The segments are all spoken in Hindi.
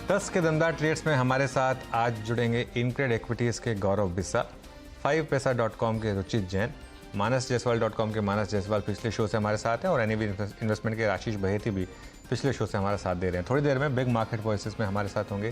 10 के दमदार ट्रेड्स में हमारे साथ आज जुड़ेंगे इनक्रेड इक्विटीज़ के गौरव बिस्सा, 5paisa.com के रुचित जैन, मानसजायसवाल.com के मानस जायसवाल पिछले शो से हमारे साथ हैं और एनएबी इन्वेस्टमेंट के आशीष बहेती भी पिछले शो से हमारा साथ दे रहे हैं। थोड़ी देर में बिग मार्केट वॉइसेस में हमारे साथ होंगे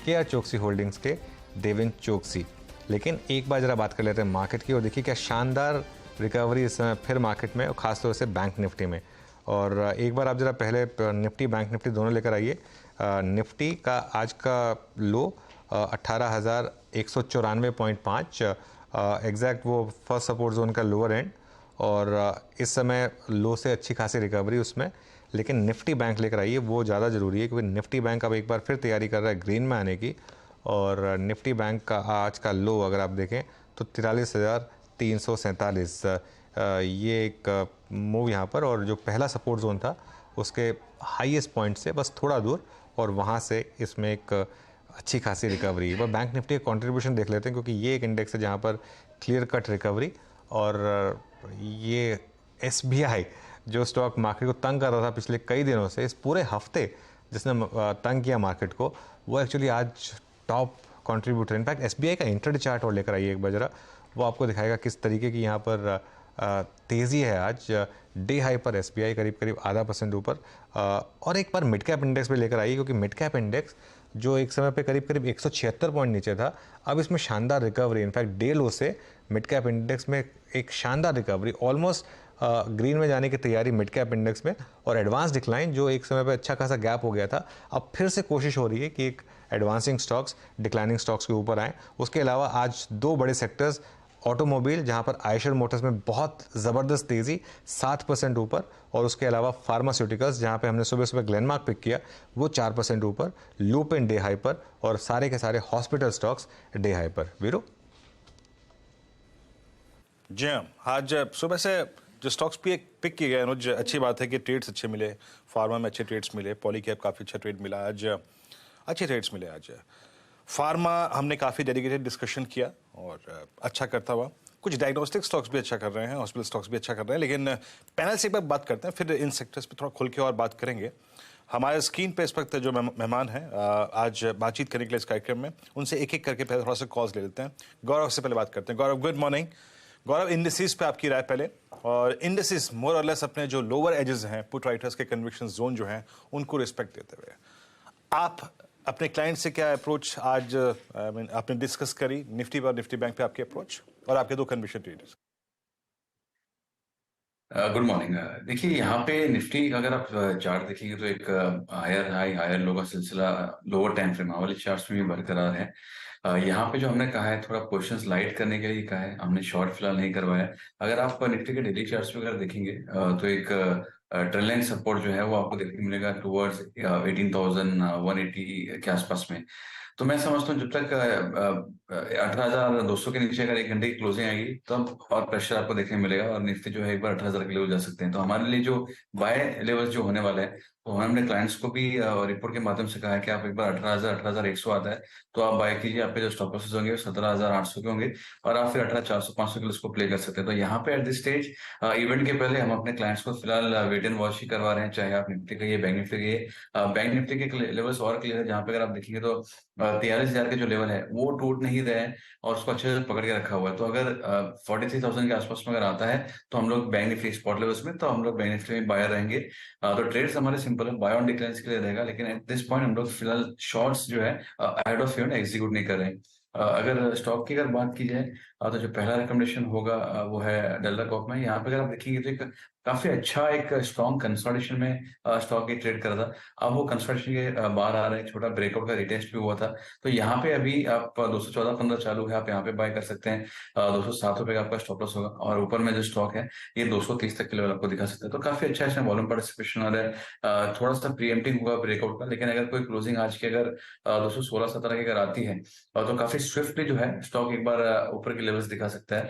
केआर चोकसी होल्डिंग्स के देवेन चोकसी। लेकिन एक बार जरा बात कर लेते हैं मार्केट की और देखिए क्या शानदार रिकवरी इस समय फिर मार्केट में और खासतौर से बैंक निफ्टी में। और एक बार आप जरा पहले निफ्टी बैंक निफ्टी दोनों लेकर आइए। निफ्टी का आज का लो 18,194.5 एग्जैक्ट वो फर्स्ट सपोर्ट जोन का लोअर एंड, और इस समय लो से अच्छी खासी रिकवरी उसमें। लेकिन निफ्टी बैंक लेकर आइए, वो ज़्यादा ज़रूरी है क्योंकि निफ्टी बैंक अब एक बार फिर तैयारी कर रहा है ग्रीन में आने की। और निफ्टी बैंक का आज का लो अगर आप देखें तो 43,347, ये एक मूव यहाँ पर, और जो पहला सपोर्ट जोन था उसके हाईएस्ट पॉइंट से बस थोड़ा दूर, और वहाँ से इसमें एक अच्छी खासी रिकवरी। वह बैंक निफ्टी का कंट्रीब्यूशन देख लेते हैं क्योंकि ये एक इंडेक्स है जहाँ पर क्लियर कट रिकवरी। और ये एसबीआई जो स्टॉक मार्केट को तंग कर रहा था पिछले कई दिनों से, इस पूरे हफ्ते जिसने तंग किया मार्केट को, वो एक्चुअली आज टॉप कंट्रीब्यूटर। इनफैक्ट एसबीआई का इंट्राडे चार्ट और लेकर आइए एक बार जरा, वो आपको दिखाएगा किस तरीके की यहाँ पर तेज़ी है। आज डे हाई पर एसबीआई करीब करीब 0.5% ऊपर। और एक बार मिड कैप इंडेक्स भी लेकर आई क्योंकि मिड कैप इंडेक्स जो एक समय पे करीब करीब 176 पॉइंट नीचे था, अब इसमें शानदार रिकवरी। इनफैक्ट डे लो से मिड कैप इंडेक्स में एक शानदार रिकवरी, ऑलमोस्ट ग्रीन में जाने की तैयारी मिड कैप इंडेक्स में। और एडवांस डिक्लाइन जो एक समय पे अच्छा खासा गैप हो गया था, अब फिर से कोशिश हो रही है कि एक एडवांसिंग स्टॉक्स डिक्लाइनिंग स्टॉक्स के ऊपर आए। उसके अलावा आज दो बड़े सेक्टर्स, ऑटोमोबाइल जहां पर आयशर मोटर्स में बहुत ज़बरदस्त तेज़ी 7% ऊपर, और उसके अलावा फार्मास्यूटिकल्स जहां पे हमने सुबह सुबह ग्लेनमार्क पिक किया वो 4% ऊपर, लूपिन डे हाई पर, और सारे के सारे हॉस्पिटल स्टॉक्स डे हाई पर। वीरो जी हाँ, आज सुबह से जो स्टॉक्स पिक किए गए अनुज, अच्छी बात है कि ट्रेड्स अच्छे मिले। फार्मा में अच्छे ट्रेड्स मिले, पॉलीकैब काफ़ी अच्छा ट्रेड मिला आज, अच्छे ट्रेड्स मिले आज। फार्मा हमने काफ़ी डेडिकेटेड डिस्कशन किया और अच्छा करता हुआ। कुछ डायग्नोस्टिक स्टॉक्स भी अच्छा कर रहे हैं, हॉस्पिटल स्टॉक्स भी अच्छा कर रहे हैं। लेकिन पैनल से एक बार बात करते हैं, फिर इन सेक्टर्स पे थोड़ा खुल के और बात करेंगे। हमारे स्क्रीन पे इस वक्त जो मेहमान हैं आज बातचीत करने के लिए इस कार्यक्रम में, उनसे एक एक करके पहले थोड़ा सा कॉल्स ले लेते हैं। गौरव से पहले बात करते हैं। गौरव, गुड मॉर्निंग। गौरव, इंडेसिस पे आपकी राय पहले, और इंडेसिस मोर और लेस अपने जो लोअर एजेस हैं, पुट राइटर्स के कन्विक्शन जोन जो हैं, उनको रिस्पेक्ट देते हुए आप अपने क्लाइंट से क्या अप्रोच आज आपने डिस्कस करी निफ्टी पर, निफ्टी बैंक पे आपकी अप्रोच और आपके दो कन्विक्शन ट्रेडर्स? Good morning. देखिए यहाँ पे निफ्टी अगर आप चार्ट देखेंगे तो एक हायर हाई हायर लो का सिलसिला लोअर टाइम फ्रेम वाले चार्ट्स में भी बरकरार है। यहाँ पे जो हमने कहा है थोड़ा पोजिशंस लाइट करने के लिए कहा है, हमने शॉर्ट फिलहाल नहीं करवाया। अगर आप निफ्टी के डेली चार्ट्स वगैरह देखेंगे तो एक ट्रेंड लाइन सपोर्ट जो है वो आपको देखने मिलेगा टुवर्ड्स 18,180 के आसपास में। तो मैं समझता हूँ जब तक 18,200 के नीचे अगर एक घंटे की क्लोजिंग आएगी तब और प्रेशर आपको देखने मिलेगा, और निफ्टी जो है एक बार 18,000 के लेवल जा सकते हैं। तो हमारे लिए जो बाय लेवल जो होने वाला है, तो हमने क्लाइंट्स को भी रिपोर्ट के माध्यम से कहा है कि आप एक बार 18,000 18,100 आता है तो आप बाय कीजिए। आपके जो स्टॉप लॉसेस होंगे 17,800 के होंगे, और आप फिर 18,400 500 के लिए उसको प्ले कर सकते हैं। तो यहाँ पे एट दिस स्टेज इवेंट के पहले हम अपने क्लाइंट्स को फिलहाल वेट एंड वॉच ही करवा रहे हैं, चाहे आप निफ्टी कहिए बैंक निफ्टी कहिए। बैंक निफ्टी के लेवल्स और क्लियर है, जहाँ पे अगर आप देखेंगे तो 43,000 के जो लेवल है वो टूट नहीं रहे हैं और उसको अच्छे से पकड़ के रखा हुआ है। तो अगर 43,000 के आसपास में अगर आता है तो हम लोग बैंक निफ्टी स्पॉट लेवल्स में, तो हम लोग बैंक निफ्टी में बायर रहेंगे। तो ट्रेड्स हमारे सिंपल है, बाय ऑन डिक्लाइंस के लिए रहेगा, लेकिन एट दिस पॉइंट हम लोग फिलहाल शॉर्ट्स जो है अहेड ऑफ इवेंट एग्जीक्यूट नहीं कर रहे हैं। अगर स्टॉक की अगर बात की जाए तो जो पहला रिकमेंडेशन होगा वो है डेल्टा कॉर्प में। यहाँ पे अगर आप देखेंगे तो एक काफी अच्छा एक स्ट्रॉन्ग कंसोलिडेशन में स्टॉक की ट्रेड कर रहा था। अब वो कंसोलिडेशन के बाहर आ रहा है, छोटा ब्रेकआउट का रिटेस्ट भी हुआ था। तो यहाँ पे अभी आप 214.15 चालू है, आप यहाँ पे बाय कर सकते हैं। 207 रुपए का आपका स्टॉप लॉस होगा, और ऊपर में जो स्टॉक है ये 230 तक के लेवल आपको दिखा सकता है। तो काफी अच्छा इसमें वॉल्यूम पार्टिसिपेशन आ रहा है। थोड़ा सा प्रीएम्प्टिंग होगा ब्रेकआउट का, लेकिन अगर कोई क्लोजिंग आज की अगर 216-17 की अगर आती है तो काफी स्विफ्टली जो है स्टॉक एक बार ऊपर के लेवल्स दिखा सकता है।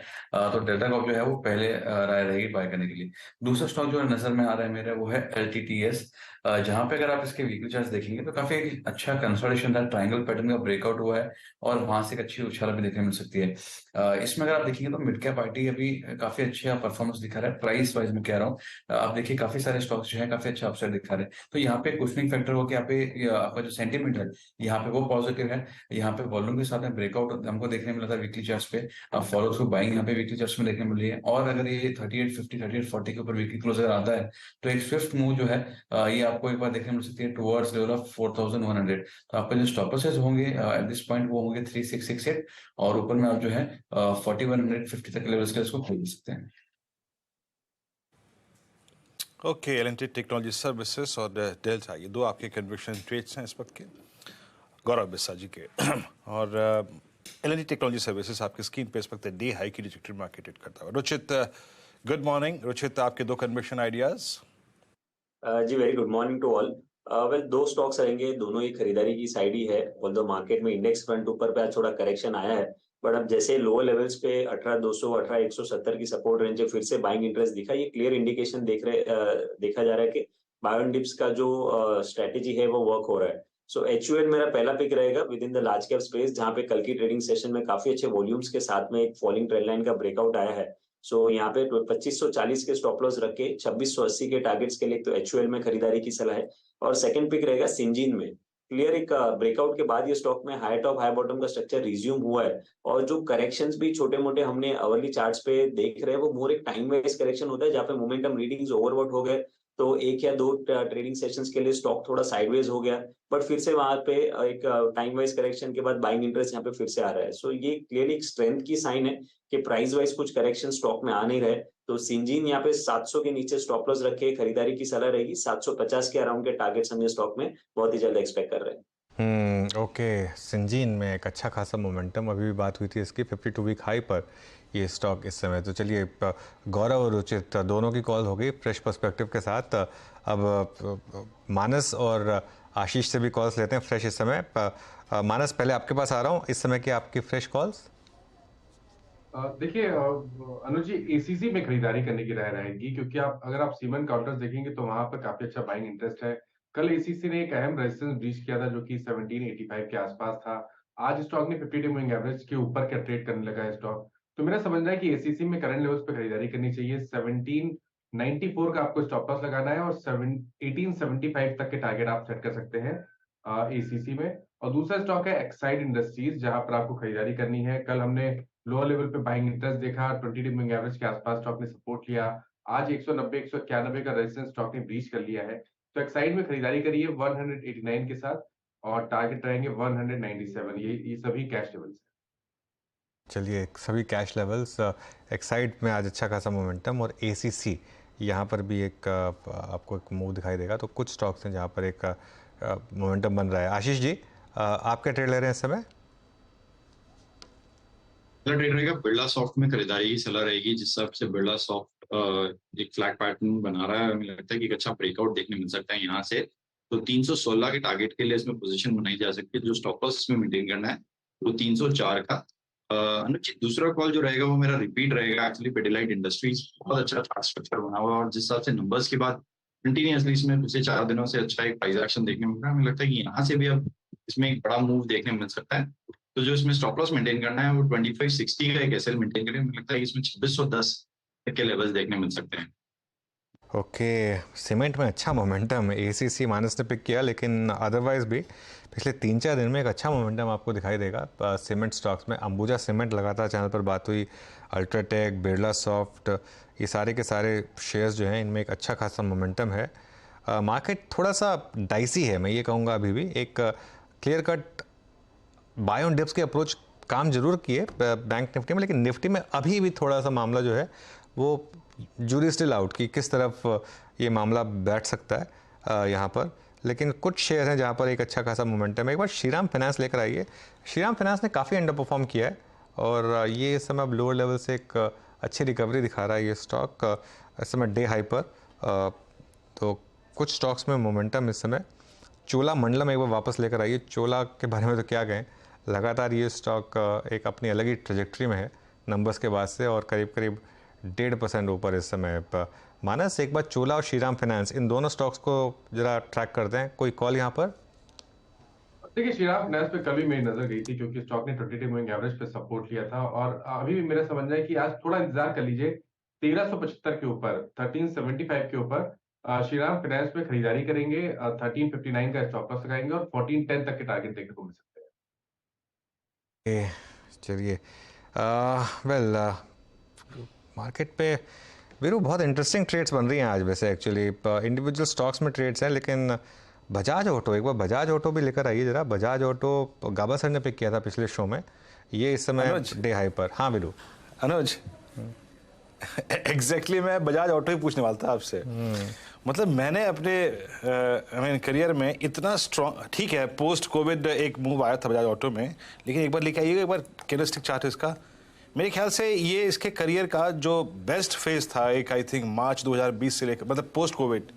तो डेल्टा कॉर्प जो है वो पहले राय रहेगी बाय करने के लिए। दूसरा स्टॉक जो नजर में आ रहा है मेरा वो है LTTS। जहां पे अगर आप इसके वीकली चार्ट देखेंगे तो काफी एक अच्छा कंसोलिडेशन था, ट्रायंगल पैटर्न का ब्रेकआउट हुआ है और वहां से एक अच्छी उछाल भी देखने मिल सकती है। इसमें अगर आप देखेंगे तो मिड कैप पार्टी अभी काफी अच्छा परफॉर्मेंस दिखा रहा है, प्राइस वाइज में कह रहा हूँ। आप देखिए काफी सारे स्टॉक्स जो है काफी अच्छा अपसाइड दिखा रहे हैं, तो यहाँ पे क्वेश्चनिंग फैक्टर हो कि यहाँ पे आपका जो सेंटीमेंट है यहाँ पे वो पॉजिटिव है। यहाँ पे वॉल्यूम के साथ में ब्रेकआउट हमको देखने मिला था वीकली चार्ट्स पे। अब फॉलो थ्रू बाइंग यहाँ पे वीकली चार्ट्स में देखने मिल रही है, और अगर ये 3850 3840 के ऊपर वीकली क्लोज अगर आता है तो एक स्विफ्ट मूव जो है ये आपको एक बार देखने मिल सकती है टुवर्ड्स लेवल ऑफ 4100। तो आपके जो स्टॉप लॉसेस होंगे एट दिस पॉइंट वो होंगे 3668, और ऊपर में आप जो है 4150 तक लेवल्स के इसको खरीद सकते हैं। ओके, एल&टी टेक्नोलॉजी सर्विसेज और डेल्टा, ये दो आपके कन्विक्शन ट्रेड्स हैं इस वक्त के, गौरव बिस्सा जी के। और एल&टी टेक्नोलॉजी सर्विसेज आपकी स्क्रीन पे इस वक्त डे हाई की ट्रैजेक्टरी मार्केट करता है। Ruchit, good morning. रुचित, आपके दो कन्विक्शन आइडियाज। जी very good morning to all. Well, दो स्टॉक्स रहेंगे, दोनों ही खरीदारी की साइड ही है। ऑल्दो मार्केट में इंडेक्स फ्रंट ऊपर पे आज थोड़ा करेक्शन आया है, बट अब जैसे लोअर लेवल्स पे 18200 18170 की सपोर्ट रेंज है, फिर से बाइंग इंटरेस्ट दिखा। ये क्लियर इंडिकेशन देखा जा रहा है कि बाय ऑन डिप्स का जो स्ट्रेटेजी है वो वर्क हो रहा है। सो HUL मेरा पहला पिक रहेगा with in the large cap space, जहां पे कल की ट्रेडिंग सेशन में काफी अच्छे वॉल्यूम्स के साथ में एक फॉलिंग ट्रेंड लाइन का ब्रेकआउट आया है। सो यहाँ पे 2540 के स्टॉप लॉस रख के 2680 के टारगेट्स के लिए तो HUL में खरीदारी की सलाह है। और सेकंड पिक रहेगा सिंजीन में। क्लियर एक ब्रेकआउट के बाद ये स्टॉक में हाई टॉप हाई बॉटम का स्ट्रक्चर रिज्यूम हुआ है, और जो करेक्शंस भी छोटे मोटे हमने अवर्ली चार्ट्स पे देख रहे हैं वो मोर एक टाइम वाइज करेक्शन होता है, जहाँ पे मोमेंटम रीडिंग्स ओवरबॉट हो गए, तो एक या दो ट्रेडिंग सेशंस के लिए स्टॉक थोड़ा साइडवेज हो गया, बट फिर से वहां पे एक टाइम वाइज करेक्शन के बाद बाइंग इंटरेस्ट यहाँ पे फिर से आ रहा है। सो ये क्लियरली एक स्ट्रेंथ की साइन है कि प्राइस वाइज कुछ करेक्शन स्टॉक में आ नहीं रहे। तो सिंजीन यहाँ पे 700 के नीचे स्टॉप लॉस रखे खरीदारी की सलाह रहेगी। 750 के अराउंड के टारगेट्स हम ये स्टॉक में बहुत ही जल्द एक्सपेक्ट कर रहे हैं। ओके, सिंजीन में एक अच्छा खासा मोमेंटम, अभी भी बात हुई थी इसकी 52 वीक हाई पर ये स्टॉक इस समय। तो चलिए, गौरव और रुचित दोनों की कॉल हो गई फ्रेश पर्सपेक्टिव के साथ। अब मानस और आशीष से भी कॉल्स लेते हैं फ्रेश इस समय। मानस, पहले आपके पास आ रहा हूँ, इस समय की आपकी फ्रेश कॉल्स। देखिए अनुज जी, एसीसी में खरीदारी करने की राय रहेगी, क्योंकि आप अगर आप सीमेंट काउंटर्स देखेंगे तो वहां पर काफी अच्छा बाइंग इंटरेस्ट है। कल एसीसी ने एक अहम रेजिस्टेंस ब्रीच किया था जो कि 1785 के आसपास था। आज स्टॉक ने 50 डे मूविंग एवरेज के ऊपर का ट्रेड करने लगा है स्टॉक। तो मेरा समझना है कि एसीसी में करंट लेवल्स पे खरीदारी करनी चाहिए। 1794 का आपको स्टॉप लॉस लगाना है, और 1875 तक के टारगेट आप सेट कर सकते हैं एसीसी में। और दूसरा स्टॉक है एक्साइड इंडस्ट्रीज, जहां पर आपको खरीदारी करनी है। कल हमने लोअर लेवल पे बाइंग इंटरेस्ट देखा, 20 डे मूविंग एवरेज के आसपास स्टॉक ने सपोर्ट लिया। आज 190 191 का रेजिस्टेंस स्टॉक ने ब्रीच कर लिया है। तो एक्साइड में खरीदारी करिए 189 के साथ, और टारगेट रहेंगे 197। ये सभी कैश लेवल्स हैं। चलिए, सभी कैश लेवल्स। एक्साइड में आज अच्छा खासा मोमेंटम, और एसीसी यहाँ पर भी एक आपको एक मूव दिखाई देगा। तो कुछ स्टॉक्स हैं जहाँ पर एक मोमेंटम बन रहा है। आशीष जी, आप क्या ट्रेड ले रहे हैं इस समय? ट्रेड रहेगा बिरला सॉफ्ट में खरीदारी की सलाह रहेगी। जिस हिसाब से बिरला सॉफ्ट एक फ्लैट पैटर्न बना रहा है, हमें लगता है कि एक अच्छा ब्रेकआउट देखने मिल सकता है यहाँ से। तो 316 के टारगेट के लिए इसमें पोजीशन बनाई जा सकती है। जो स्टॉप लॉस इसमें मेंटेन करना है वो 304 का। अनुचित, दूसरा कॉल जो रहेगा वो मेरा रिपीट रहेगा। एक्चुअली पिडिलाइट इंडस्ट्रीज बहुत अच्छा चार्ट स्ट्रक्चर बना हुआ है, और जिस हिसाब से नंबर्स के बाद कंटिन्यूसली इसमें पिछले 4 दिनों से अच्छा एक प्राइस एक्शन देखने मिल रहा है। हमें लगता है कि यहाँ से भी अब इसमें एक बड़ा मूव देखने मिल सकता है। तो जो इसमें स्टॉप लॉस मेंटेन करना है वो 2560 का एक एसएल मेंटेन करें। मुझे लगता है इसमें 2610 के लेवल्स देखने मिल सकते हैं। ओके, सीमेंट में अच्छा मोमेंटम एसीसी मानस ने पिक किया, लेकिन अदरवाइज भी पिछले 3-4 दिन में एक अच्छा मोमेंटम आपको दिखाई देगा सीमेंट स्टॉक्स में। अंबुजा सीमेंट लगातार चैनल पर बात हुई, अल्ट्राटेक, बिरला सॉफ्ट, ये सारे के सारे शेयर्स जो हैं इनमें एक अच्छा खासा मोमेंटम है। मार्केट थोड़ा सा डाइसी है, मैं ये कहूँगा। अभी भी एक clear cut by on dips की अप्रोच काम जरूर किए बैंक निफ्टी में, लेकिन निफ्टी में अभी भी थोड़ा सा मामला जो है वो जूरी स्टिल आउट कि किस तरफ ये मामला बैठ सकता है यहाँ पर। लेकिन कुछ शेयर हैं जहाँ पर एक अच्छा खासा मोमेंटम है। एक बार श्रीराम फाइनेंस लेकर आइए। श्रीराम फाइनेंस ने काफ़ी अंडर परफॉर्म किया है, और ये इस समय अब लोअर लेवल से एक अच्छी रिकवरी दिखा रहा है ये स्टॉक इस समय डे हाई पर। तो कुछ स्टॉक्स में मोमेंटम इस समय। चोला मंडलम एक बार वापस लेकर आइए। चोला के बारे में तो क्या कहें, लगातार ये स्टॉक एक अपनी अलग ही ट्रेजेक्ट्री में है नंबर्स के बाद से, और करीब करीब 1.5% ऊपर इस समय मानस, एक बार चोला और श्रीराम फाइनेंस, इन दोनों स्टॉक्स को जरा ट्रैक करते हैं, कोई कॉल यहाँ पर? देखिए, श्रीराम फाइनेंस पे कल भी मेरी नजर गई थी क्योंकि स्टॉक ने 22 मूविंग एवरेज पे सपोर्ट लिया था, और अभी भी मेरा समझना है कि आज थोड़ा इंतजार कर लीजिए 1375 के ऊपर, 1375 के ऊपर श्रीराम फाइनेंस में खरीदारी करेंगे, 1359 का स्टॉप लॉस लगाएंगे और 1410 तक के टारगेट देखने को मिल सकते हैं। चलिए, वेल, मार्केट पे वीरू बहुत इंटरेस्टिंग ट्रेड्स बन रही हैं आज वैसे। एक्चुअली इंडिविजुअल स्टॉक्स में ट्रेड्स हैं, लेकिन बजाज ऑटो, एक बार बजाज ऑटो भी लेकर आइए जरा। बजाज ऑटो गाबा सर ने पिक किया था पिछले शो में, ये इस समय डे हाई पर। हाँ वीरू। अनुज, एग्जैक्टली मैं बजाज ऑटो ही पूछने वाला था आपसे। मतलब मैंने अपने करियर में इतना स्ट्रॉन्ग, ठीक है पोस्ट कोविड एक मूव आया था बजाज ऑटो में, लेकिन एक बार लेके आइएगा, एक बार कैंडलस्टिक चार्ट इसका। मेरे ख्याल से ये इसके करियर का जो बेस्ट फेज था, एक आई थिंक मार्च 2020 से लेकर, मतलब पोस्ट कोविड,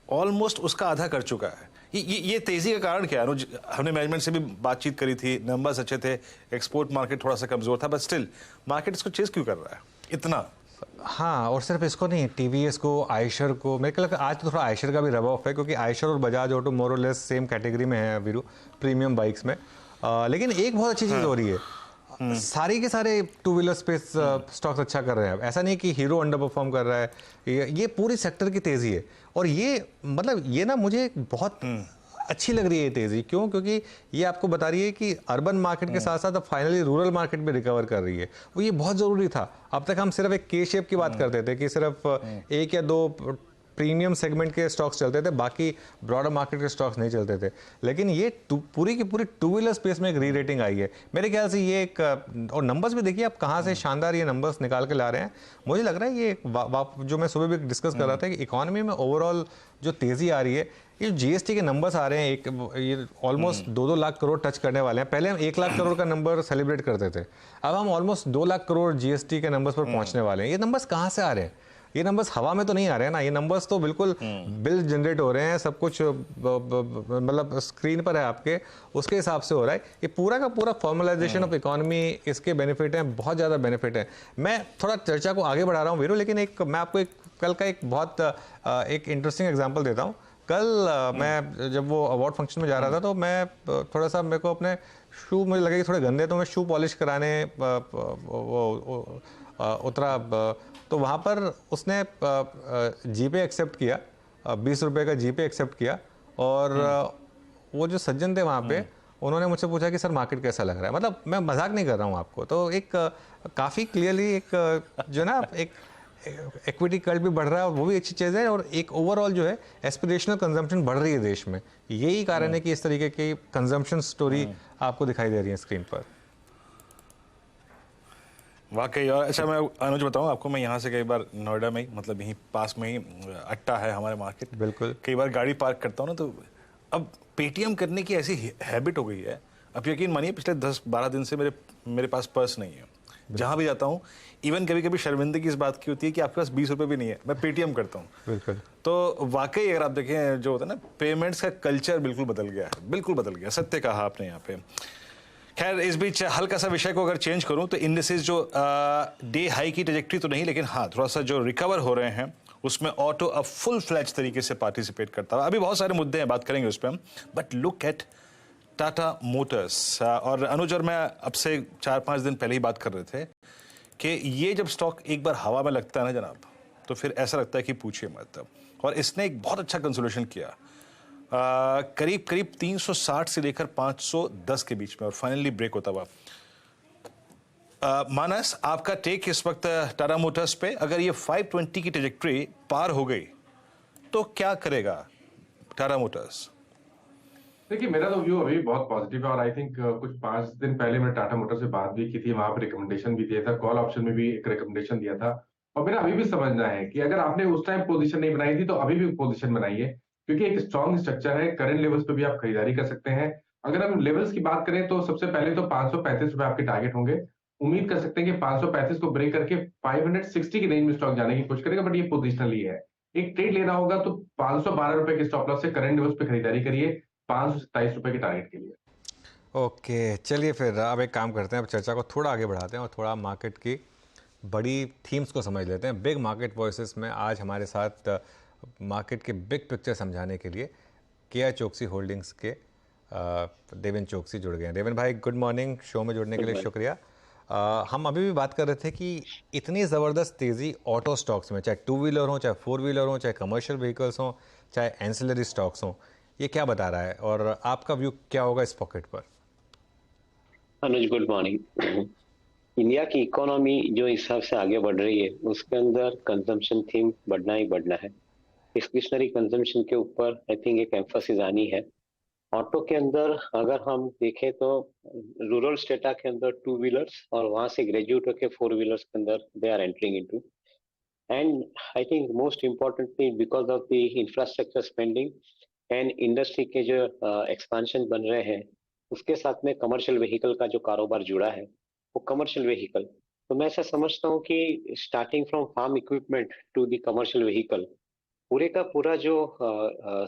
ऑलमोस्ट उसका आधा कर चुका है। ये तेजी का कारण क्या है अनुज? हमने मैनेजमेंट से भी बातचीत करी थी, नंबर्स अच्छे थे, एक्सपोर्ट मार्केट थोड़ा सा कमजोर था, बट स्टिल मार्केट इसको चेस क्यों कर रहा है इतना? हाँ, और सिर्फ इसको नहीं, टीवीएस को, आयशर को, मेरे को लगता है आज तो थोड़ा आयशर का भी रब ऑफ है, क्योंकि आयशर और बजाज ऑटो मोर और लेस सेम कैटेगरी में है वीरू, प्रीमियम बाइक्स में। लेकिन एक बहुत अच्छी चीज़ हो रही है, सारी के सारे टू व्हीलर स्पेस स्टॉक्स अच्छा कर रहे हैं। ऐसा नहीं कि हीरो अंडर परफॉर्म कर रहा है, ये पूरी सेक्टर की तेज़ी है। और ये मतलब ये ना मुझे बहुत अच्छी लग रही है ये तेज़ी। क्यों? क्योंकि ये आपको बता रही है कि अर्बन मार्केट के साथ साथ अब फाइनली रूरल मार्केट भी रिकवर कर रही है। वो ये बहुत ज़रूरी था। अब तक हम सिर्फ एक के शेप की बात करते थे कि सिर्फ एक या दो प्रीमियम सेगमेंट के स्टॉक्स चलते थे, बाकी ब्रॉडर मार्केट के स्टॉक्स नहीं चलते थे। लेकिन ये पूरी की पूरी टू व्हीलर स्पेस में एक री रेटिंग आई है मेरे ख्याल से। ये एक, और नंबर्स भी देखिए आप कहाँ से शानदार ये नंबर्स निकाल के ला रहे हैं। मुझे लग रहा है ये जो मैं सुबह भी डिस्कस कर रहा था कि इकोनॉमी में ओवरऑल जो तेज़ी आ रही है, ये जीएसटी के नंबर्स आ रहे हैं, ये ऑलमोस्ट 2-2 लाख करोड़ टच करने वाले हैं। पहले हम 1 लाख करोड़ का नंबर सेलिब्रेट करते थे, अब हम ऑलमोस्ट 2 लाख करोड़ जीएसटी के नंबर्स पर पहुंचने वाले हैं। ये नंबर्स कहाँ से आ रहे हैं? ये नंबर्स हवा में तो नहीं आ रहे हैं ना, ये नंबर्स तो बिल्कुल बिल जनरेट हो रहे हैं, सब कुछ मतलब स्क्रीन पर है आपके, उसके हिसाब से हो रहा है। ये पूरा का पूरा फॉर्मलाइजेशन ऑफ इकोनॉमी, इसके बेनिफिट हैं, बहुत ज़्यादा बेनिफिट है। मैं थोड़ा चर्चा को आगे बढ़ा रहा हूँ वीरू, लेकिन मैं आपको कल का एक बहुत एक इंटरेस्टिंग एग्जाम्पल देता हूँ। कल मैं जब वो अवार्ड फंक्शन में जा रहा था, तो मैं थोड़ा सा, मेरे को अपने शू मुझे लगे कि थोड़े गंदे, तो मैं शू पॉलिश कराने उतरा, तो वहाँ पर उसने जीपे एक्सेप्ट किया, 20 रुपये का जीपे एक्सेप्ट किया। और वो जो सज्जन थे वहाँ पे, उन्होंने मुझसे पूछा कि सर मार्केट कैसा लग रहा है। मतलब मैं मजाक नहीं कर रहा हूँ आपको, तो एक काफ़ी क्लियरली एक जो ना एक इक्विटी कल्ट भी बढ़ रहा है, और वो भी अच्छी चीज़ है। और एक ओवरऑल जो है एस्पिरेशनल कंजम्पशन बढ़ रही है देश में। यही कारण है कि इस तरीके की कंजम्पशन स्टोरी आपको दिखाई दे रही है स्क्रीन पर। वाकई। और अच्छा, मैं अनुज बताऊं आपको, मैं यहाँ से कई बार नोएडा में ही, मतलब यहीं पास में ही अट्टा है हमारे मार्केट, बिल्कुल, कई बार गाड़ी पार्क करता हूँ ना, तो अब पेटीएम करने की ऐसी हैबिट हो गई है। अब यकीन मानिए पिछले 10-12 दिन से मेरे पास पर्स नहीं है। जहाँ भी जाता हूँ, इवन कभी कभी शर्मिंदगी इस बात की होती है कि आपके पास 20 रुपये भी नहीं है, मैं पेटीएम करता हूँ। बिल्कुल। तो वाकई अगर आप देखें, जो होता है ना, पेमेंट्स का कल्चर बिल्कुल बदल गया है, बिल्कुल बदल गया। सत्य कहा आपने यहाँ पे। खैर, इस बीच हल्का सा विषय को अगर चेंज करूं तो इंडिसेस जो डे हाई की ट्रैजेक्टरी तो नहीं, लेकिन हाँ थोड़ा सा जो रिकवर हो रहे हैं, उसमें ऑटो अब फुल फ्लैज तरीके से पार्टिसिपेट करता है। अभी बहुत सारे मुद्दे हैं, बात करेंगे उस पर हम, but look at Tata Motors. और अनुज और मैं अब से 4-5 दिन पहले ही बात कर रहे थे कि ये जब स्टॉक एक बार हवा में लगता है ना जनाब, तो फिर ऐसा लगता है कि पूछिए मत। और इसने एक बहुत अच्छा कंसोलेशन किया, करीब 360 से लेकर 510 के बीच में, और फाइनली ब्रेक होता हुआ। मानस, आपका टेक इस वक्त टाटा मोटर्स पे, अगर ये 520 की ट्रैजेक्टरी पार हो गई तो क्या करेगा टाटा मोटर्स? देखिए, मेरा तो व्यू अभी बहुत पॉजिटिव है, और आई थिंक कुछ 5 दिन पहले मैंने टाटा मोटर्स से बात भी की थी, वहां पर रिकमेंडेशन भी दिया था, कॉल ऑप्शन में भी एक रिकमेंडेशन दिया था। और मेरा अभी भी समझना है कि अगर आपने उस टाइम पोजीशन नहीं बनाई थी, तो अभी भी पोजीशन बनाइए, क्योंकि एक स्ट्रॉन्ग स्ट्रक्चर है। करंट लेवल्स पे भी आप खरीदारी कर सकते हैं। अगर हम लेवल्स की बात करें तो सबसे पहले तो 535 रुपए आपके टारगेट होंगे। उम्मीद कर सकते हैं कि 535 को ब्रेक करके 560 की रेंज में स्टॉक जाने की कोशिश करेगा, बट ये पोजिशनली है। एक ट्रेड लेना होगा तो 512 रुपए के स्टॉप लॉस से करंट लेवल्स पे खरीदारी करिए, 527 रुपए के टारगेट के लिए। ओके, चलिए फिर अब एक काम करते हैं, अब चर्चा को थोड़ा आगे बढ़ाते हैं और थोड़ा मार्केट की बड़ी थीम्स को समझ लेते हैं। बिग मार्केट वॉइसेस में आज हमारे साथ मार्केट के बिग पिक्चर समझाने के लिए केआर चोकसी होल्डिंग्स के देवेन चोकसी जुड़ गए हैं। देवेन भाई गुड मॉर्निंग, शो में जुड़ने के लिए शुक्रिया। हम अभी भी बात कर रहे थे कि इतनी ज़बरदस्त तेज़ी ऑटो स्टॉक्स में, चाहे टू व्हीलर हो, चाहे फोर व्हीलर हो, चाहे कमर्शियल व्हीकल्स हो, चाहे एंसिलरी स्टॉक्स हो, ये क्या बता रहा है और आपका व्यू क्या होगा इस पॉकेट पर? अनुज गुड मॉर्निंग। इंडिया की इकोनॉमी जो हिसाब से आगे बढ़ रही है उसके अंदर कंजम्पशन थीम बढ़ना ही बढ़ना है। डिस्क्रिशनरी कंजम्पशन के ऊपर आई थिंक एक एम्फोसिस आनी है। ऑटो के अंदर अगर हम देखें तो रूरल स्टेटा के अंदर टू व्हीलर्स और वहां से ग्रेजुएट होकर फोर व्हीलर्स के अंदर they are entering into, and I think most importantly because of the infrastructure spending and industry के जो एक्सपेंशन बन रहे हैं उसके साथ में कमर्शियल व्हीकल का जो कारोबार जुड़ा है वो कमर्शियल व्हीकल, तो मैं ऐसा समझता हूँ कि starting from farm equipment to the commercial vehicle पूरे का पूरा जो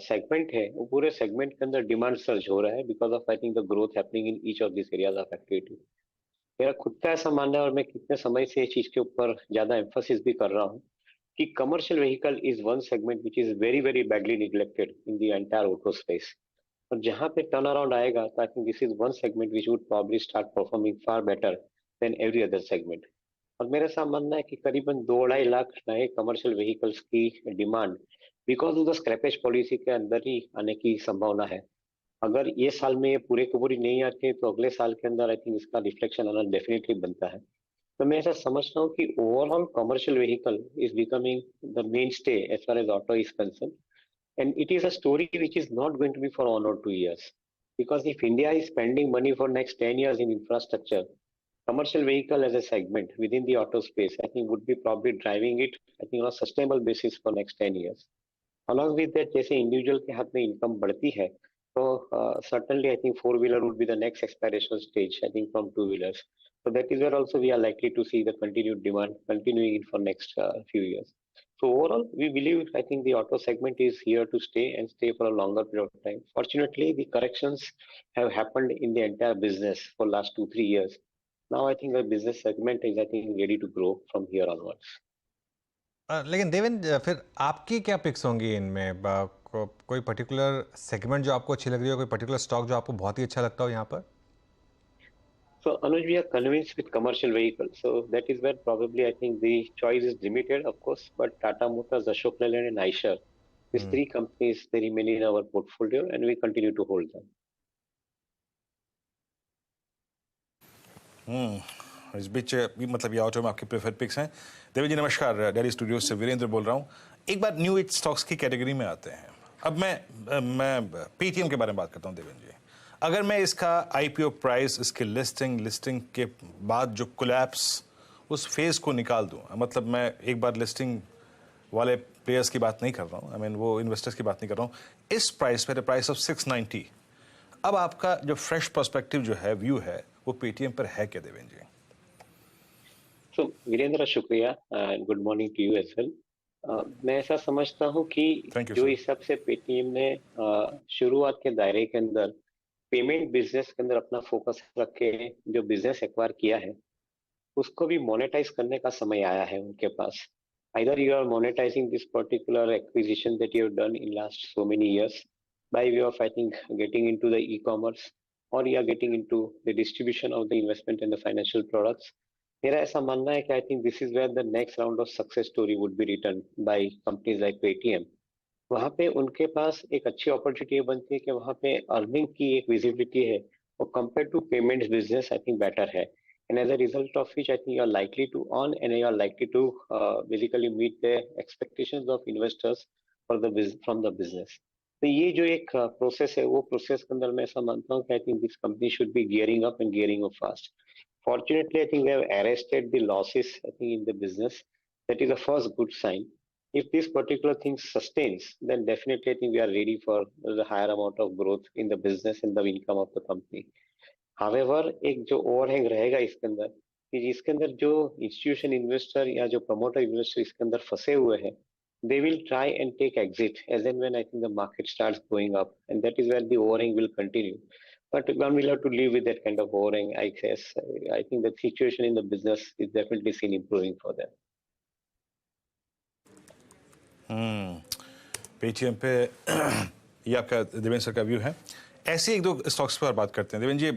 सेगमेंट है वो पूरे सेगमेंट के अंदर डिमांड सर्ज हो रहा है because of I think the growth happening in each of this areas of activity. मेरा खुद का ऐसा मानना है और मैं कितने समय से इस चीज के ऊपर ज्यादा एम्फोसिस भी कर रहा हूँ कि commercial vehicle is one segment which is very very badly neglected in the entire auto space, और जहां पे टर्न अराउंड आएगा तो I think this is one segment which would probably start performing far better than every other segment. और मेरा ऐसा मानना है कि करीबन 2-2.5 लाख नए कमर्शियल व्हीकल्स की demand because of the scrappage policy के अंदर ही आने की संभावना है। अगर ये साल में ये पूरे की पूरी नहीं आती है तो अगले साल के अंदर आई थिंक इसका रिफ्लेक्शन आना डेफिनेटली बनता है। तो मैं ऐसा समझता हूँ कि overall commercial vehicle is becoming the mainstay as far as auto is concern, and it is a story which is not going to be for 1 or 2 years, because if India is spending money for next 10 years in infrastructure, commercial vehicle as a segment within the auto space I think would be probably driving it I think on a sustainable basis for next 10 years. Along with that, जैसे इंडिविजुअल के हाथ में इनकम बढ़ती है तो certainly I think four wheeler would be the next aspirational stage I think from two wheelers, so that is where also we are likely to see the continued demand continuing in for next few years. So overall, we believe, I think the auto segment is here to stay and stay for a longer period of time. Fortunately, the corrections have happened in the entire business for last 2-3 years. Now, I think the business segment is, I think, ready to grow from here onwards. लेकिन देवेन फिर आपकी क्या पिक्स होंगी इनमें? कोई पर्टिकुलर सेगमेंट जो आपको अच्छी लग रही हो, कोई पर्टिकुलर स्टॉक जो आपको बहुत ही अच्छा लगता हो यहाँ पर? So Anuj, we are convinced with commercial vehicles. So that is where probably I think the choice is limited, of course, but Tata Motors, Ashok Leyland and Eicher, these three companies, they remain in our portfolio and we continue to hold them. इस बीच भी मतलब ये ऑटो में आपके प्रेफर्ड पिक्स हैं। देवेन जी नमस्कार, दिल्ली स्टूडियो से वीरेंद्र बोल रहा हूँ। एक बार न्यू एज स्टॉक्स की कैटेगरी में आते हैं। अब मैं पेटीएम के बारे में बात करता हूँ देवेन जी। अगर मैं इसका आईपीओ प्राइस, इसके लिस्टिंग के बाद जो कोलैप्स उस फेज को निकाल दूं, मतलब मैं एक बार लिस्टिंग वाले प्लेयर्स की बात नहीं कर रहा हूं, आई मीन वो इन्वेस्टर्स की बात नहीं कर रहा हूं, इस प्राइस पे प्राइस ऑफ 690, अब आपका जो फ्रेश पर्सपेक्टिव जो है, व्यू है, वो पेटीएम पर है क्या देवेन जी? So वीरेंद्र शुक्रिया and good morning to you as well. मैं ऐसा समझता हूँ कि जो हिसाब से पेटीएम ने शुरुआत के दायरे के अंदर पेमेंट बिजनेस के अंदर अपना फोकस रख के जो बिजनेस एक्वायर किया है उसको भी मोनेटाइज करने का समय आया है उनके पास। Either you are monetizing this particular acquisition that you have done in last so many years by way of I think getting into the e-commerce, or you are getting into the distribution of the investment and the financial products. मेरा ऐसा मानना है कि I think this is where the next round of success story would be written by companies like Paytm. वहाँ पे उनके पास एक अच्छी अपॉर्चुनिटी बनती है कि वहाँ पे अर्निंग की एक विजिबिलिटी है और compare to payments business I think better है, and as a result of which I think you are likely to earn and you are likely to basically meet the expectations of investors for from the business. तो ये जो एक प्रोसेस है वो प्रोसेस के अंदर मैं ऐसा मानता हूँ कि I think this company should be gearing up and gearing up fast. Fortunately, I think they have arrested the losses I think in the business. That is the first good sign. If this particular thing sustains, then definitely I think we are ready for the higher amount of growth in the business and the income of the company. However, एक जो ओवरहैंग रहेगा इसके अंदर कि जिसके अंदर जो इंस्टीट्यूशन इन्वेस्टर या जो प्रमोटर इन्वेस्टर इसके अंदर फंसे हुए हैं, they will try and take exit as and when I think the market starts going up, and that is where the overhang will continue. But one will have to live with that kind of overhang, I guess. I think the situation in the business is definitely seen improving for them. Paytm पे ये आपका देवेंद्र सर का व्यू है। ऐसे एक दो स्टॉक्स पर बात करते हैं। देवेंद्र जी,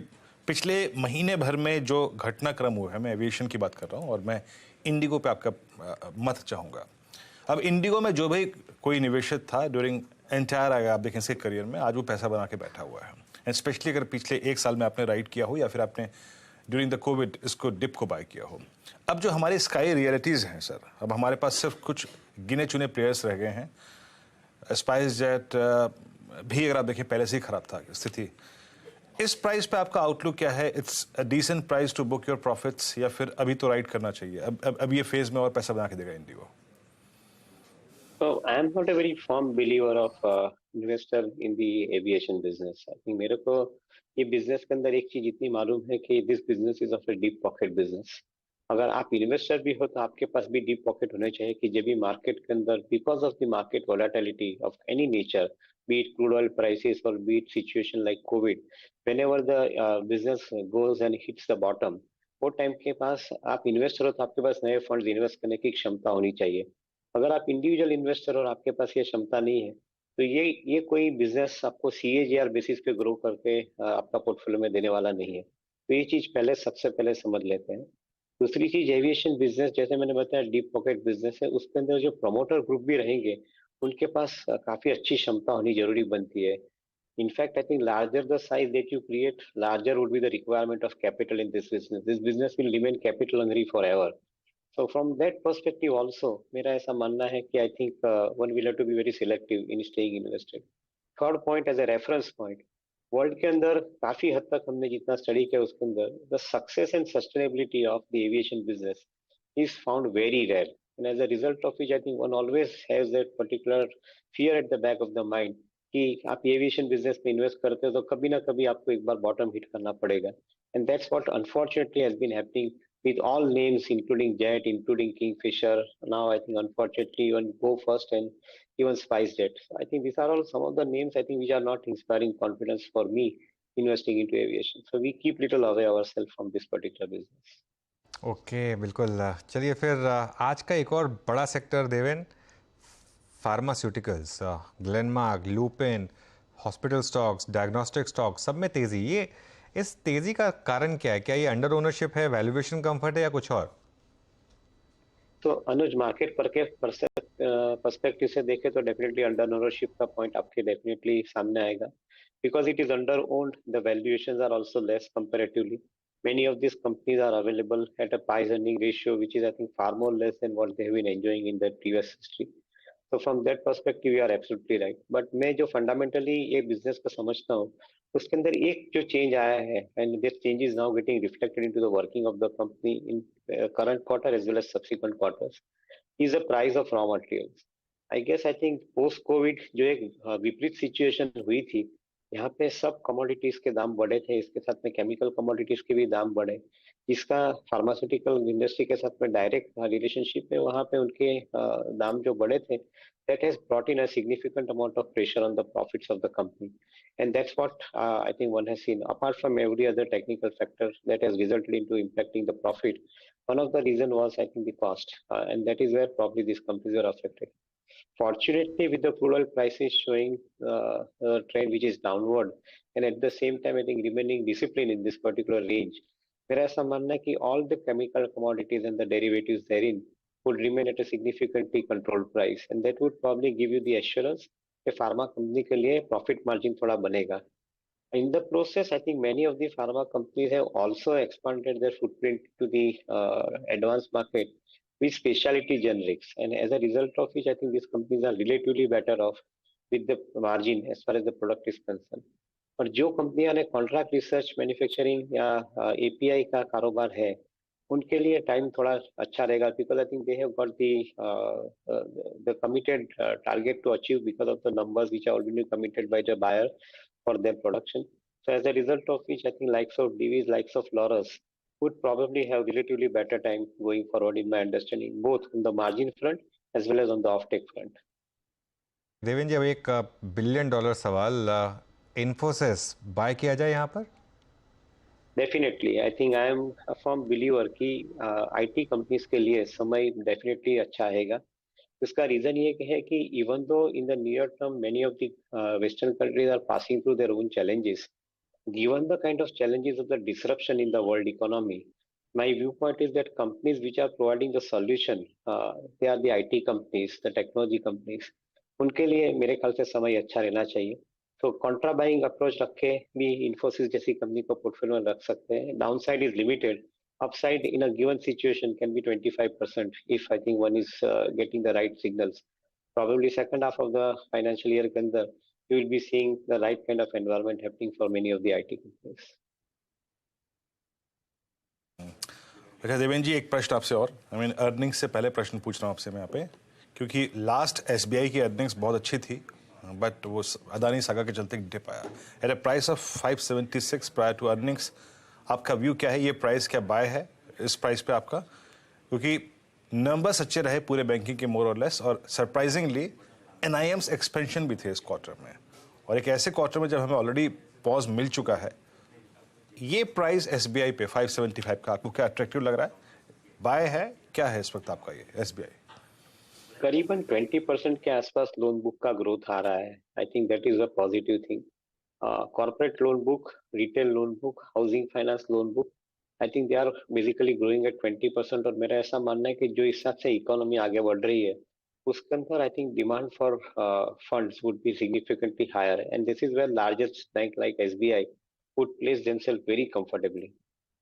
पिछले महीने भर में जो घटनाक्रम हुआ है, मैं एविएशन की बात कर रहा हूँ और मैं इंडिगो पे आपका मत चाहूँगा। अब इंडिगो में जो भी कोई निवेशक था ड्यूरिंग एंटायर, अगर आप देखें इसके करियर में, आज वो पैसा बना के बैठा हुआ है। एंड स्पेशली अगर पिछले एक साल में आपने राइड किया हो या फिर आपने ड्यूरिंग द कोविड इसको डिप को बाय किया हो। अब जो हमारे स्काई रियलिटीज़ हैं सर, अब हमारे पास सिर्फ कुछ गिने चुने प्लेयर्स रह गए हैं। स्पाइस जेट भी अगर आप देखें पहले से ही खराब था स्थिति। इस प्राइस पे आपका आउटलुक क्या है? It's a decent price to book your profits या फिर अभी तो राइड करना चाहिए? अब ये फेज में और पैसा बना के देगा Indigo? So I am not a very firm believer of investor in the aviation business. I think मेरे को ये बिजनेस के अंदर एक चीज इतनी मालूम है कि this business is of a deep pocket business. अगर आप इन्वेस्टर भी हो तो आपके पास भी डीप पॉकेट होने चाहिए कि जब भी मार्केट के अंदर because of the market volatility of any nature, be it crude oil prices और be it situation like COVID, whenever the business goes and hits the bottom, वो टाइम के पास आप इन्वेस्टर हो तो आपके पास नए फंड्स इन्वेस्ट करने की क्षमता होनी चाहिए। अगर आप इंडिविजुअल इन्वेस्टर और आपके पास ये क्षमता नहीं है तो ये कोई बिजनेस आपको CAGR बेसिस पे ग्रो करके आपका पोर्टफोलियो में देने वाला नहीं है। तो ये चीज पहले सबसे पहले समझ लेते हैं। दूसरी चीज, एविएशन बिजनेस जैसे मैंने बताया डीप पॉकेट बिजनेस है, उसके अंदर जो प्रमोटर ग्रुप भी रहेंगे उनके पास काफी अच्छी क्षमता होनी जरूरी बनती है। In fact I think larger the size that you create, larger would be the requirement of capital in this business. This business will remain capital hungry for ever. So from that perspective also, मेरा ऐसा मानना है कि I think one will have to be very selective in staying invested. Third point as a reference point, world के अंदर काफी हद तक हमने जितना स्टडी किया उसके अंदर the success and sustainability of the aviation business is found very rare, and as a result of which I think one always has that particular fear at the back of the mind कि आप एविएशन बिजनेस में इन्वेस्ट करते हो तो कभी ना कभी आपको एक बार बॉटम हिट करना पड़ेगा, and that's what unfortunately has been happening with all names including Jet, including Kingfisher, now I think unfortunately even Go First and even SpiceJet. I think these are all some of the names I think which are not inspiring confidence for me investing into aviation. So we keep little away ourselves from this particular business. Okay बिल्कुल। चलिए फिर आज का एक और बड़ा sector Deven, pharmaceuticals, Glenmark, lupin, hospital stocks, diagnostic stocks, सब में तेजी। ये इस तेजी का कारण क्या है? क्या ये अंडर ओनरशिप है, वैल्यूएशन कंफर्ट है या कुछ और? तो अनुज, मार्केट पर के पर्सपेक्टिव से देखे तो डेफिनेटली अंडर ओनरशिप का पॉइंट आपके डेफिनेटली सामने आएगा, because it is under owned, the valuations are also less comparatively. Many of these companies are available at a price-earning ratio, which is, I think, far more less than what they have been enjoying in their previous history. So from that perspective, you are absolutely right. But मैं जो fundamentally ये business को समझता हूँ, उसके अंदर एक जो change आया है, and this change is now getting reflected into the working of the company in current quarter as well as subsequent quarters, is the price of raw materials. I guess I think post-COVID जो एक विपरीत situation हुई थी, यहाँ पे सब कमोडिटीज के दाम बढ़े थे, इसके साथ में केमिकल कमोडिटीज के भी दाम बढ़े, जिसका फार्मास्यूटिकल इंडस्ट्री के साथ में डायरेक्ट रिलेशनशिप है। वहाँ पे उनके दाम जो बढ़े थे, that has brought in a significant amount of pressure on the profits of the company, and that's what I think one has seen. Apart from every other technical factor that has resulted into impacting the profit, one of the reason was I think the cost, and that is where probably these companies are affected. Fortunately, with the crude oil prices showing a trend which is downward, and at the same time, I think remaining disciplined in this particular range, मेरा ऐसा मानना है कि all the chemical commodities and the derivatives therein would remain at a significantly controlled price, and that would probably give you the assurance कि pharma company के लिए profit margin थोड़ा बनेगा. In the process, I think many of the pharma companies have also expanded their footprint to the advanced market with specialty generics, and as a result of which I think these companies are relatively better off with the margin as far as the product is concerned. और जो कंपनियां ने कॉन्ट्रैक्ट रिसर्च मैन्युफैक्चरिंग या API का कारोबार है, उनके लिए टाइम थोड़ा अच्छा रहेगा, because I think they have got the committed target to achieve because of the numbers which are already committed by the buyer for their production. So as a result of which I think likes of Divi's, likes of Laurus would probably have relatively better time going forward in my understanding, both on the margin front as well as on the offtake front. Devendra ji, अब एक $1 बिलियन सवाल, इन्फोसिस बाय किया जाए यहाँ पर? Definitely I think I am a firm believer कि आईटी कंपनीज के लिए समय डेफिनेटली अच्छा आएगा। इसका रीजन ये है कि even though in the near term many of the western countries are passing through their own challenges, given the kind of challenges of the disruption in the world economy, my viewpoint is that companies which are providing the solution, they are the IT companies, the technology companies. उनके लिए मेरे ख्याल से समय अच्छा रहना चाहिए। तो कॉन्ट्रा बाइंग अप्रोच रख के भी इन्फोसिस जैसी कंपनी को पोर्टफोलियो में रख सकते हैं। Down side is limited, upside in a given situation can be 25% if I think one is getting the right signals. Probably second half of the financial year के अंदर you will be seeing the right kind of environment happening for many of the IT companies. अच्छा देवेंद्र जी, एक प्रश्न आपसे और, आई मीन अर्निंग्स से पहले प्रश्न पूछ रहा हूँ आपसे मैं यहाँ पे, क्योंकि लास्ट एसबीआई की अर्निंग्स बहुत अच्छी थी, बट वो अदानी सागा के चलते डिप आया at a price of 576 prior to earnings. आपका व्यू क्या है, ये प्राइस क्या बाय है इस प्राइस पे आपका? क्योंकि नंबर्स अच्छे रहे पूरे बैंकिंग के मोर और लेस, और सरप्राइजिंगली एनआईएम्स एक्सपेंशन भी थे इस क्वार्टर में, और एक ऐसे क्वार्टर में जब हमें ऑलरेडी पॉज मिल चुका है। ये प्राइस एसबीआई पे 575 का आपको क्या अट्रैक्टिव लग रहा है? बाय है क्या है इस वक्त आपका ये एसबीआई? करीबन 20% के आसपास लोन बुक का ग्रोथ आ रहा है। I think that is a positive thing. Corporate loan book, retail loan book, housing finance loan book, I think they are basically growing at 20%। और मेरा ऐसा मानना है कि जो हिसाब से इकोनॉमी आगे बढ़ रही है उसके अंदर I think demand for funds would be significantly higher, and this is where largest bank like SBI would place themselves very comfortably.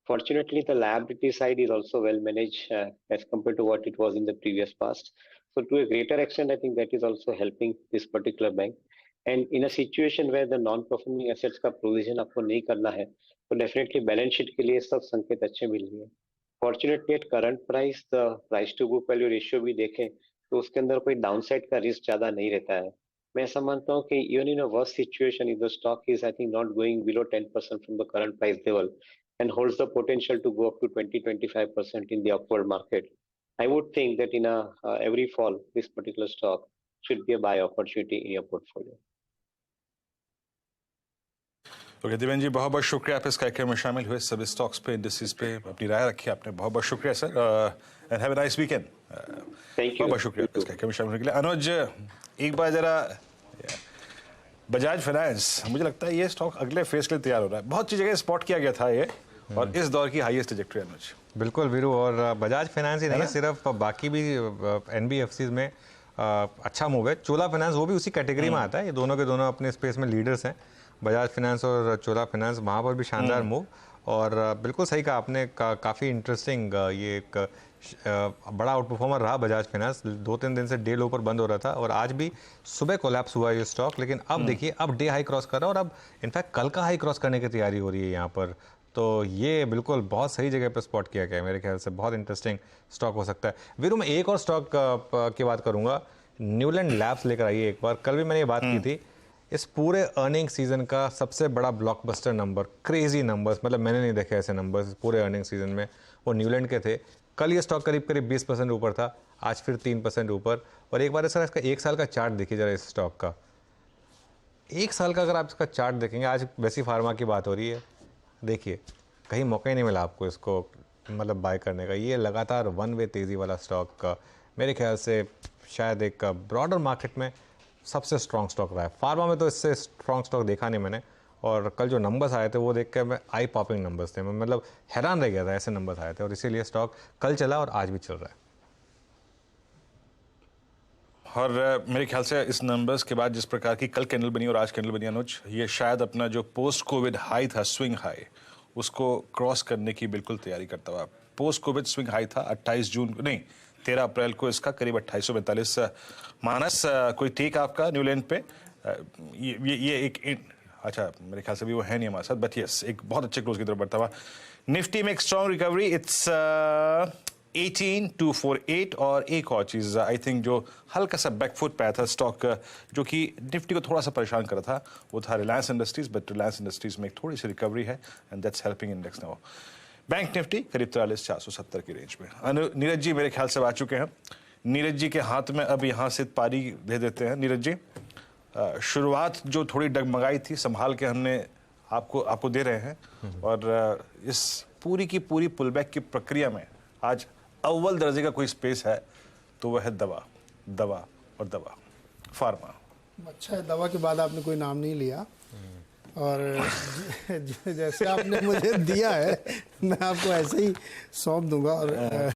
Fortunately, the liability side is also well managed as compared to what it was in the previous past. So to a greater extent, I think that is also helping this particular bank. And in a situation where the non-performing assets का provision आपको नहीं करना है, तो definitely balance sheet के लिए सब संकेत अच्छे मिल रहे हैं। Fortunately, at current price, the price to book value ratio भी देखें तो उसके अंदर कोई downside का risk ज़्यादा नहीं रहता है। मैं ऐसा मानता हूँ कि even in a worse situation, if the stock is I think not going below 10% from the current price level and holds the potential to go up to 20-25% in the upward market, I would think that in a every fall this particular stock should be a buy opportunity in your portfolio. Okay Devendra ji, बहुत बहुत शुक्रिया आप इस कार्यक्रम में शामिल हुए, सभी स्टॉक्स पे, इंडस्ट्रीज पे अपनी राय रखी आपने, बहुत बहुत शुक्रिया sir, and have a nice weekend. बहुत बहुत शुक्रिया इस कार्यक्रम में शामिल होने के लिए। अनुज, एक बार जरा बजाज फाइनेंस, मुझे लगता है ये स्टॉक अगले फेज के लिए तैयार हो रहा है, बहुत सी जगह स्पॉट किया गया था ये, और इस दौर की हाईएस्ट ट्रैजेक्टरी। अनुज बिल्कुल वीरू, और बजाज फाइनेंस ही नहीं सिर्फ बाकी भी एनबीएफसीज में अच्छा मूव है। चोला फाइनेंस वो भी उसी कैटेगरी में आता है, ये दोनों के दोनों अपने स्पेस में लीडर्स हैं, बजाज फाइनेंस और चोला फाइनेंस, वहाँ पर भी शानदार मूव। और बिल्कुल सही कहा आपने, काफ़ी इंटरेस्टिंग ये एक बड़ा आउट परफॉर्मर रहा बजाज फाइनेंस। 2-3 दिन से डे लो पर बंद हो रहा था और आज भी सुबह कोलैप्स हुआ ये स्टॉक, लेकिन अब देखिए अब डे हाई क्रॉस कर रहा है और अब इनफैक्ट कल का हाई क्रॉस करने की तैयारी हो रही है यहाँ पर। तो ये बिल्कुल बहुत सही जगह पर स्पॉट किया गया है, मेरे ख्याल से बहुत इंटरेस्टिंग स्टॉक हो सकता है। वीरू, मैं एक और स्टॉक की बात करूँगा, न्यूलैंड लैब्स लेकर आइए एक बार। कल भी मैंने ये बात की थी, इस पूरे अर्निंग सीजन का सबसे बड़ा ब्लॉकबस्टर नंबर, क्रेजी नंबर्स, मतलब मैंने नहीं देखे ऐसे नंबर्स पूरे अर्निंग सीजन में, वो न्यूलैंड के थे। कल ये स्टॉक करीब 20% ऊपर था, आज फिर 3% ऊपर। और एक बार सर इसका 1 साल का चार्ट देखिए जरा, इस स्टॉक का 1 साल का अगर आप इसका चार्ट देखेंगे, आज वैसी फार्मा की बात हो रही है, देखिए कहीं मौका ही नहीं मिला आपको इसको मतलब बाय करने का। ये लगातार वन वे तेज़ी वाला स्टॉक का मेरे ख्याल से शायद एक ब्रॉडर मार्केट में सबसे स्ट्रॉन्ग स्टॉक रहा है। फार्मा में तो इससे स्ट्रॉन्ग स्टॉक देखा नहीं मैंने, और कल जो नंबर्स आए थे वो देख कर मैं आई पॉपिंग नंबर्स थे, मैं मतलब हैरान रह गया था, ऐसे नंबर्स आए थे, और इसीलिए स्टॉक कल चला और आज भी चल रहा है। और मेरे ख्याल से इस नंबर्स के बाद जिस प्रकार की कल कैंडल बनी और आज कैंडल बनी अनुज, ये शायद अपना जो पोस्ट कोविड हाई था, स्विंग हाई, उसको क्रॉस करने की बिल्कुल तैयारी करता हुआ। पोस्ट कोविड स्विंग हाई था 28 जून को, नहीं 13 अप्रैल को, इसका करीब 2842। मानस, कोई टेक आपका न्यूलैंड पे? ये एक अच्छा मेरे ख्याल से भी वो है नहीं हमारे साथ, बट यस एक बहुत अच्छे क्लोज की तरफ बढ़ता हुआ। निफ्टी में एक स्ट्रॉन्ग रिकवरी, इट्स 18248। और एक और चीज़ आई थिंक जो हल्का सा बैकफुट पे आया था स्टॉक, जो कि निफ्टी को थोड़ा सा परेशान कर रहा था, वो था Reliance industries, but Reliance industries में एक थोड़ी सी रिकवरी है, and that's helping index now. Bank Nifty करीब 43,470 की रेंज में। नीरज जी मेरे ख्याल से आ चुके हैं, नीरज जी के हाथ में अब यहाँ से पारी दे देते हैं। नीरज जी, शुरुआत जो थोड़ी डगमगाई थी संभाल के हमने आपको दे रहे हैं और इस पूरी की पूरी पुलबैक की प्रक्रिया में आज अव्वल दर्जे का कोई स्पेस है तो वह है दवा दवा और दवा फार्मा। अच्छा है, दवा के बाद आपने कोई नाम नहीं लिया और जैसे आपने मुझे दिया है मैं आपको ऐसे ही सौंप दूंगा और